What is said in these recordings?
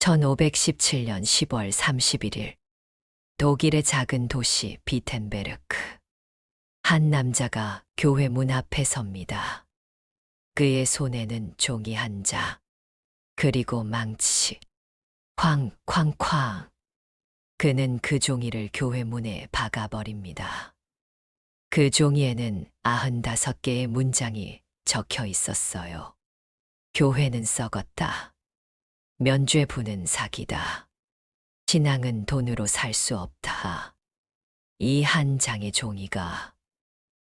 1517년 10월 31일 독일의 작은 도시 비텐베르크. 한 남자가 교회 문 앞에 섭니다. 그의 손에는 종이 한 자, 그리고 망치. 쾅쾅쾅. 그는 그 종이를 교회 문에 박아버립니다. 그 종이에는 95개의 문장이 적혀 있었어요. 교회는 썩었다. 면죄부는 사기다. 신앙은 돈으로 살 수 없다. 이 한 장의 종이가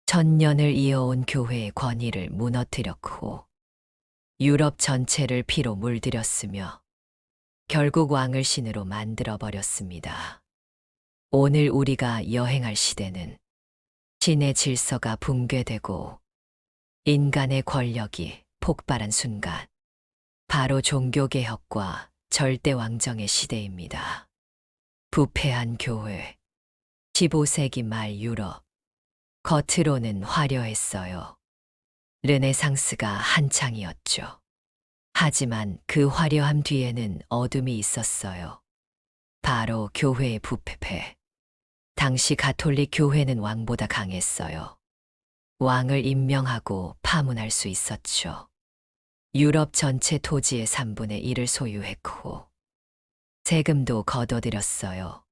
천년을 이어온 교회의 권위를 무너뜨렸고 유럽 전체를 피로 물들였으며 결국 왕을 신으로 만들어버렸습니다. 오늘 우리가 여행할 시대는 신의 질서가 붕괴되고 인간의 권력이 폭발한 순간, 바로 종교개혁과 절대왕정의 시대입니다. 부패한 교회. 15세기 말 유럽. 겉으로는 화려했어요. 르네상스가 한창이었죠. 하지만 그 화려함 뒤에는 어둠이 있었어요. 바로 교회의 부패. 당시 가톨릭 교회는 왕보다 강했어요. 왕을 임명하고 파문할 수 있었죠. 유럽 전체 토지의 3분의 1을 소유했고 세금도 걷어들였어요.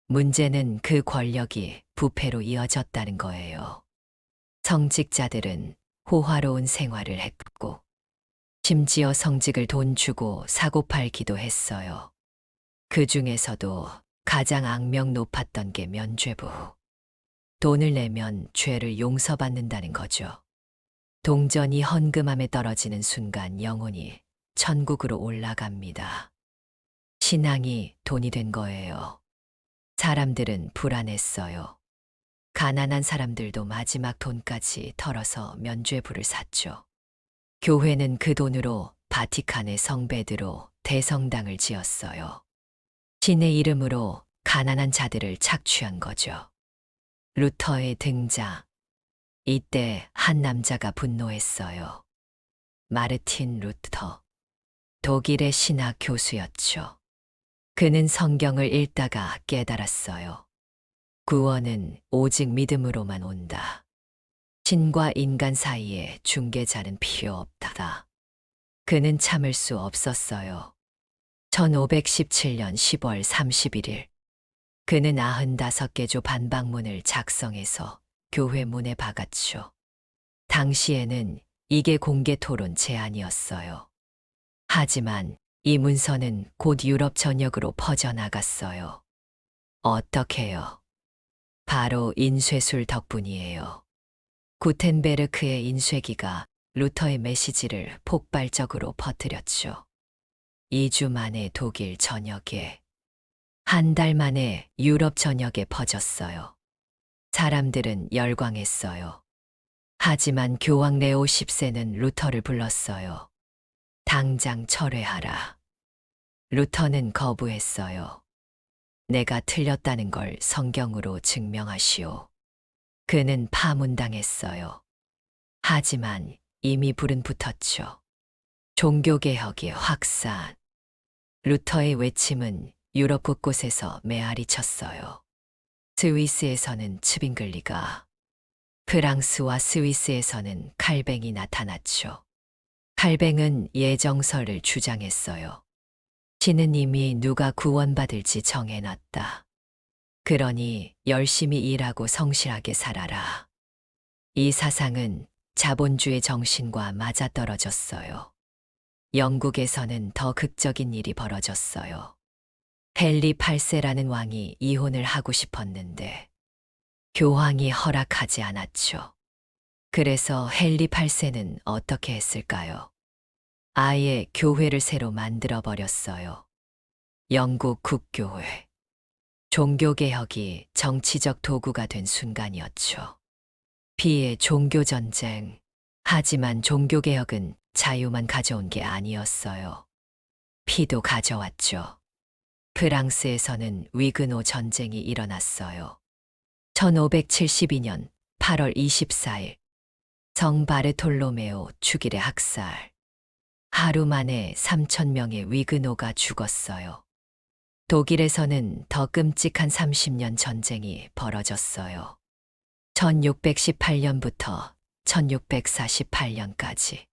문제는 그 권력이 부패로 이어졌다는 거예요. 성직자들은 호화로운 생활을 했고 심지어 성직을 돈 주고 사고 팔기도 했어요. 그 중에서도 가장 악명 높았던 게 면죄부. 돈을 내면 죄를 용서받는다는 거죠. 동전이 헌금함에 떨어지는 순간 영혼이 천국으로 올라갑니다. 신앙이 돈이 된 거예요. 사람들은 불안했어요. 가난한 사람들도 마지막 돈까지 털어서 면죄부를 샀죠. 교회는 그 돈으로 바티칸의 성베드로 대성당을 지었어요. 신의 이름으로 가난한 자들을 착취한 거죠. 루터의 등장. 이때 한 남자가 분노했어요. 마르틴 루터. 독일의 신학 교수였죠. 그는 성경을 읽다가 깨달았어요. 구원은 오직 믿음으로만 온다. 신과 인간 사이에 중개자는 필요 없다. 그는 참을 수 없었어요. 1517년 10월 31일. 그는 95개조 반박문을 작성해서 교회 문에 박았죠. 당시에는 이게 공개 토론 제안이었어요. 하지만 이 문서는 곧 유럽 전역으로 퍼져나갔어요. 어떻게요? 바로 인쇄술 덕분이에요. 구텐베르크의 인쇄기가 루터의 메시지를 폭발적으로 퍼뜨렸죠. 2주 만에 독일 전역에, 한 달 만에 유럽 전역에 퍼졌어요. 사람들은 열광했어요. 하지만 교황 레오 10세는 루터를 불렀어요. 당장 철회하라. 루터는 거부했어요. 내가 틀렸다는 걸 성경으로 증명하시오. 그는 파문당했어요. 하지만 이미 불은 붙었죠. 종교개혁의 확산. 루터의 외침은 유럽 곳곳에서 메아리 쳤어요. 스위스에서는 츠빙글리가, 프랑스와 스위스에서는 칼뱅이 나타났죠. 칼뱅은 예정설을 주장했어요. 신은 이미 누가 구원받을지 정해놨다. 그러니 열심히 일하고 성실하게 살아라. 이 사상은 자본주의 정신과 맞아떨어졌어요. 영국에서는 더 극적인 일이 벌어졌어요. 헨리 8세라는 왕이 이혼을 하고 싶었는데 교황이 허락하지 않았죠. 그래서 헨리 8세는 어떻게 했을까요? 아예 교회를 새로 만들어 버렸어요. 영국 국교회. 종교개혁이 정치적 도구가 된 순간이었죠. 피의 종교전쟁. 하지만 종교개혁은 자유만 가져온 게 아니었어요. 피도 가져왔죠. 프랑스에서는 위그노 전쟁이 일어났어요. 1572년 8월 24일 성 바르톨로메오 축일의 학살. 하루 만에 3,000명의 위그노가 죽었어요. 독일에서는 더 끔찍한 30년 전쟁이 벌어졌어요. 1618년부터 1648년까지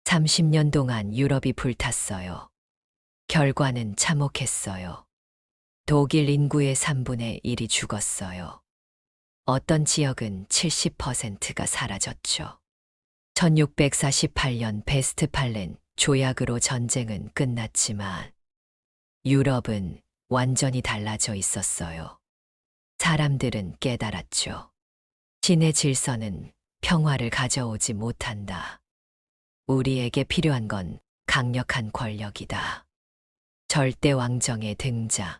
30년 동안 유럽이 불탔어요. 결과는 참혹했어요. 독일 인구의 3분의 1이 죽었어요. 어떤 지역은 70%가 사라졌죠. 1648년 베스트팔렌 조약으로 전쟁은 끝났지만 유럽은 완전히 달라져 있었어요. 사람들은 깨달았죠. 신의 질서는 평화를 가져오지 못한다. 우리에게 필요한 건 강력한 권력이다. 절대 왕정의 등장.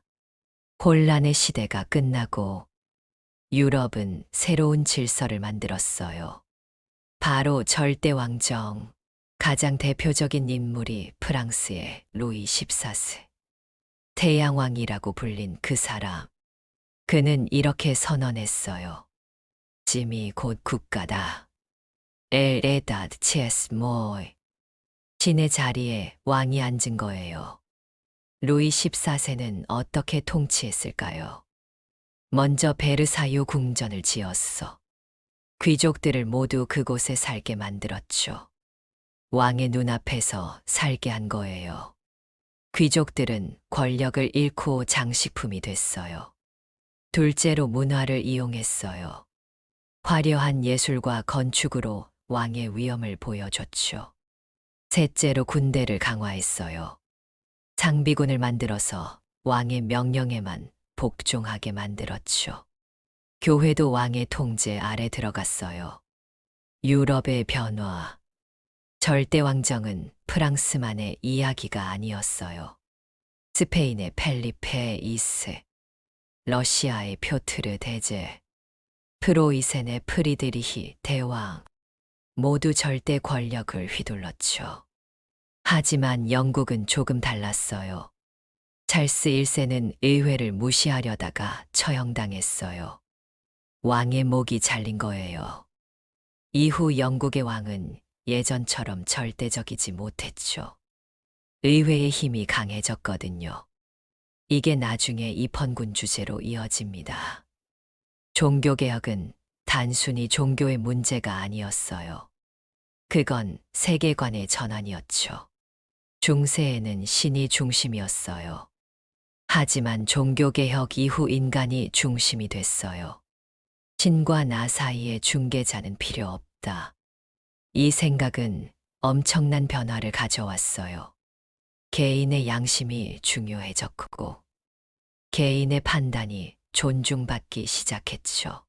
혼란의 시대가 끝나고 유럽은 새로운 질서를 만들었어요. 바로 절대 왕정. 가장 대표적인 인물이 프랑스의 루이 14세. 태양왕이라고 불린 그 사람. 그는 이렇게 선언했어요. 짐이 곧 국가다. 엘에다드 체스 모이. 신의 자리에 왕이 앉은 거예요. 루이 14세는 어떻게 통치했을까요? 먼저 베르사유 궁전을 지었어. 귀족들을 모두 그곳에 살게 만들었죠. 왕의 눈앞에서 살게 한 거예요. 귀족들은 권력을 잃고 장식품이 됐어요. 둘째로 문화를 이용했어요. 화려한 예술과 건축으로 왕의 위엄을 보여줬죠. 셋째로 군대를 강화했어요. 상비군을 만들어서 왕의 명령에만 복종하게 만들었죠. 교회도 왕의 통제 아래 들어갔어요. 유럽의 변화. 절대 왕정은 프랑스만의 이야기가 아니었어요. 스페인의 펠리페 2세, 러시아의 표트르 대제, 프로이센의 프리드리히 대왕, 모두 절대 권력을 휘둘렀죠. 하지만 영국은 조금 달랐어요. 찰스 1세는 의회를 무시하려다가 처형당했어요. 왕의 목이 잘린 거예요. 이후 영국의 왕은 예전처럼 절대적이지 못했죠. 의회의 힘이 강해졌거든요. 이게 나중에 입헌군 주제로 이어집니다. 종교개혁은 단순히 종교의 문제가 아니었어요. 그건 세계관의 전환이었죠. 중세에는 신이 중심이었어요. 하지만 종교개혁 이후 인간이 중심이 됐어요. 신과 나 사이의 중개자는 필요 없다. 이 생각은 엄청난 변화를 가져왔어요. 개인의 양심이 중요해졌고, 개인의 판단이 존중받기 시작했죠.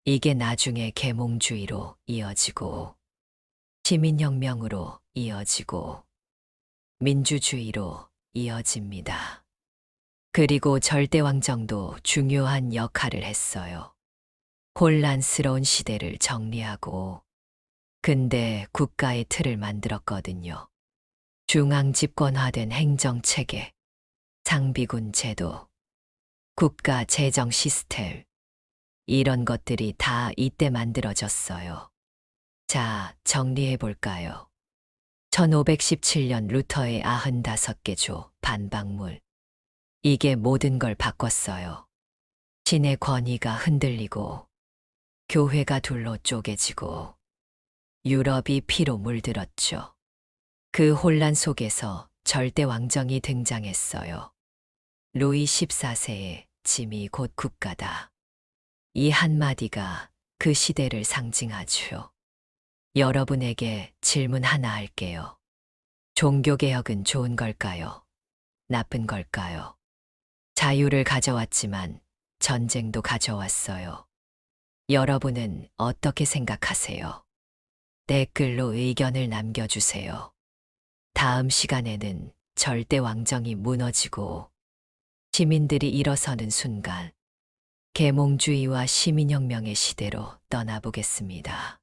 이게 나중에 계몽주의로 이어지고, 시민혁명으로 이어지고, 민주주의로 이어집니다. 그리고 절대왕정도 중요한 역할을 했어요. 혼란스러운 시대를 정리하고, 근대 국가의 틀을 만들었거든요. 중앙 집권화된 행정체계, 상비군 제도, 국가 재정 시스템, 이런 것들이 다 이때 만들어졌어요. 자, 정리해 볼까요? 1517년 루터의 95개 조 반박문. 이게 모든 걸 바꿨어요. 신의 권위가 흔들리고, 교회가 둘로 쪼개지고, 유럽이 피로 물들었죠. 그 혼란 속에서 절대 왕정이 등장했어요. 루이 14세의 짐이 곧 국가다. 이 한마디가 그 시대를 상징하죠. 여러분에게 질문 하나 할게요. 종교개혁은 좋은 걸까요? 나쁜 걸까요? 자유를 가져왔지만 전쟁도 가져왔어요. 여러분은 어떻게 생각하세요? 댓글로 의견을 남겨주세요. 다음 시간에는 절대 왕정이 무너지고 시민들이 일어서는 순간 계몽주의와 시민혁명의 시대로 떠나보겠습니다.